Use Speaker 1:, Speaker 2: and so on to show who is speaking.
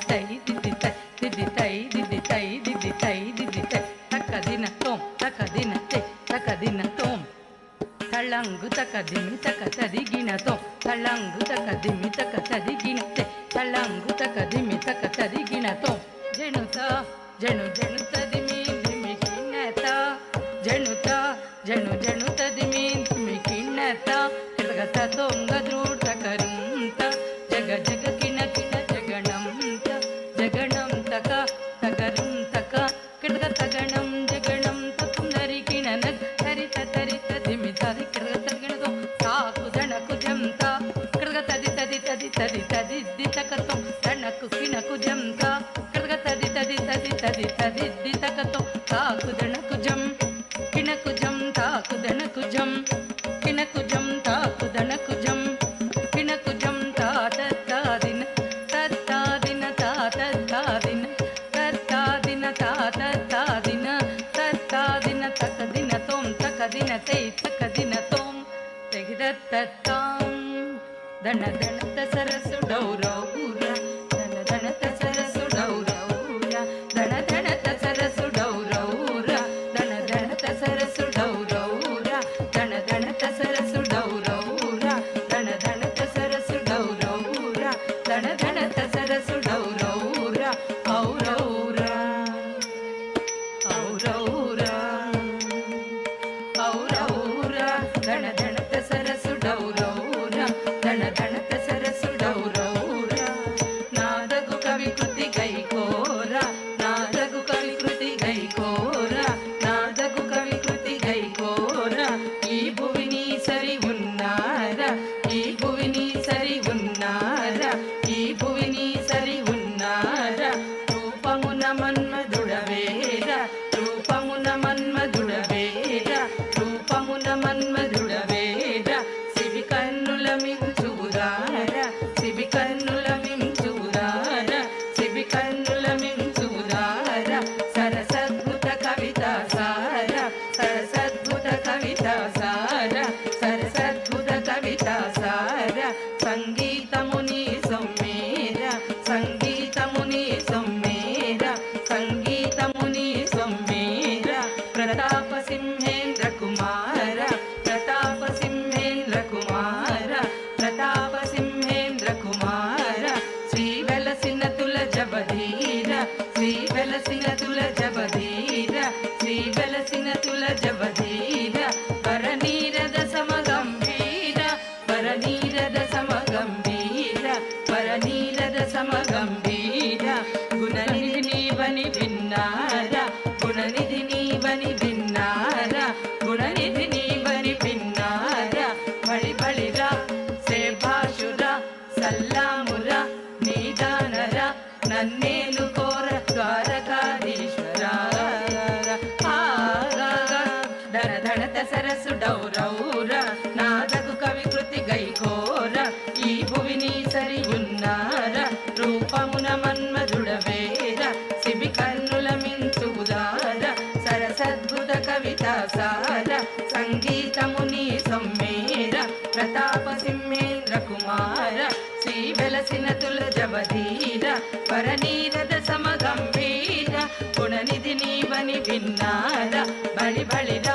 Speaker 1: తై దిది తై దిది తై దిది తై దిది తై దిది తై తకదిన తోం తకదిన తై తకదిన తోం తళంగు తకదిమి తక తదిగిన తోం తళంగు తకదిమి తక తదిగిన తై తళంగు తకదిమి తక తదిగిన తోం జనుత జను జను తదిమి దిమి కిన్నత జనుత జను జను తదిమి దిమి కిన్నత కిడగత తొంగ ద్రూట కరుంత జగ జగ కిన కిన జగణంత జగణం తక తకరుం తక కిడగ తగణం జగణం తకుందరి కిన నగ్ తరిత తరిత దిమి తది కిడగ తగణతో తాకు దణకు జంత కిడగ తది తది తది తది తది ది తకతో దణకు కినకు జంత కిడగ తది తది తది తది తది ది తకతో తాకు దణకు జం కినకు జం తాకు దణకు జం కినకు జం తాకు దణకు జం కినకు జం తాదిన తత్తాదిన తాదిన తత్తాదిన తాదిన తత్తాదిన తకదిన తోం తకదిన తై తకదిన తోం తెగిదత్తాం దణ దణత సరసు డౌరౌర దణ దణత సరసు డౌరౌర దణ దణత సరసు డౌరౌర దణ దణత సరసు డౌరౌర దణ దణత సరసు డౌరౌర దణ దణత సరసు డౌరౌర దణ దణత సరసు డౌరౌర ఔరౌర ఔరౌర ఔరౌర దణ దణత సరసు డౌరౌర దణ దణత సరసు డౌరౌర నాదగు కవి కృతి గైకోర నాదగు కవి కృతి గైకోర నాదగు కవి కృతి గైకోర ఈ భువిని సరి ఉన్నార ఈ భువిని సరి ఉన్నార ఈ భువిని సరి ఉన్నార రూపమున మన్మధుడవేర రూపమున మన్మధుడవేర రూపమున మన్మధుడవేర శివి కన్నుల మించుదార శివి కన్నుల మించుదార శివి కన్నుల మించుదార సరసద్భుత కవిత సార సరసద్భుత కవిత సార సరసద్భుత కవిత సార సంగీతముని సొమ్మేర సంగీతముని సొమ్మేర సంగీతముని సొమ్మేర ప్రతాప సింహేంద్ర కుమార ప్రతాప సింహేంద్ర కుమార ప్రతాప సింహేంద్ర కుమార శ్రీ వెలసిన తుల జబధీర శ్రీ వెలసిన తుల జబధీర శ్రీ వెలసిన తుల జబధీర పరనీరద సమగంభీర పరనీరద సమగంభీర పరనీరద సమగంభీర గుణనిధి నీవని విన్నార గుణనిధి నీవని విన్నార గుణనిధి నీవని విన్నార బళి బళిరా సేభాషురా సల్లామురా నీదానరా నన్నేలు కోర ద్వారకాధీశ్వర ధన ధనత సరసు డౌరౌర నాదగు కవి కృతి గైకోర ఈ భువిని సరి ఉన్నార రూపమున మన్మధుడవేర శిబి కన్నుల మించుదార సరసద్భుత కవిత సార సంగీతముని సొమ్మేర ప్రతాప సింహేంద్ర కుమార శ్రీ వెలసిన తుల జబధీర పరనీరద సమగంభీర గుణనిధి నీవని విన్నార బళి బళిర